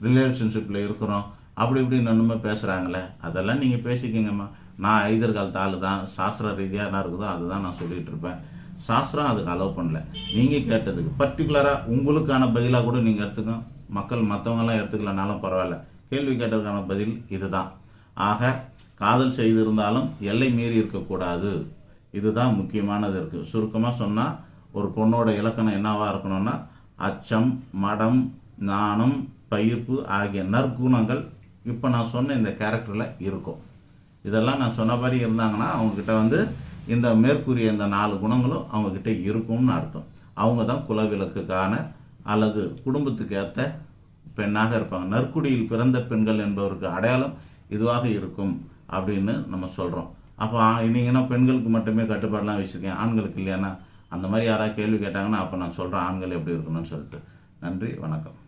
ரிலேஷன்ஷிப்பில் இருக்கிறோம் அப்படி இப்படின்னு ஒன்றுமே பேசுகிறாங்களே, அதெல்லாம் நீங்கள் பேசிக்கிங்கம்மா. நான் ஐதர்காலத்து ஆள் தான், சாஸ்திர ரீதியாக என்ன இருக்குதோ அதுதான் நான் சொல்லிகிட்டு இருப்பேன். சாஸ்திரம் அதுக்கு அலோவ் பண்ணல. நீங்கள் கேட்டதுக்கு பர்டிகுலராக உங்களுக்கான பதிலாக கூட நீங்கள் எடுத்துக்கோங்க. மக்கள் மற்றவங்கெல்லாம் எடுத்துக்கலனாலும் பரவாயில்ல, கேள்வி கேட்டதுக்கான பதில் இதுதான். ஆக காதல் செய்திருந்தாலும் எல்லை மீறி இருக்கக்கூடாது, இதுதான் முக்கியமானது இருக்குது. சுருக்கமாக சொன்னால் ஒரு பொண்ணோட இலக்கணம் என்னவாக இருக்கணும்னா, அச்சம், மடம், நாணம், பயிர்ப்பு ஆகிய நற்குணங்கள் இப்போ நான் சொன்ன இந்த கேரக்டரில் இருக்கும். இதெல்லாம் நான் சொன்னபடி இருந்தாங்கன்னா அவங்கக்கிட்ட இந்த மேற்கூறிய இந்த 4 குணங்களும் அவங்கக்கிட்ட இருக்கும்னு அர்த்தம். அவங்க தான் குலவிளக்குக்கான அல்லது குடும்பத்துக்கு ஏற்ற பெண்ணாக இருப்பாங்க. நற்குடியில் பிறந்த பெண்கள் என்பவருக்கு அடையாளம் இதுவாக இருக்கும் அப்படின்னு நம்ம சொல்கிறோம். அப்போ நீங்கன்னா பெண்களுக்கு மட்டுமே கட்டுப்பாடெலாம் வச்சுருக்கேன், ஆண்களுக்கு இல்லையானா, அந்த மாதிரி யாராவது கேள்வி கேட்டாங்கன்னா அப்போ நான் சொல்கிறேன் ஆண்கள் எப்படி இருக்கணும்னு சொல்லிட்டு. நன்றி, வணக்கம்.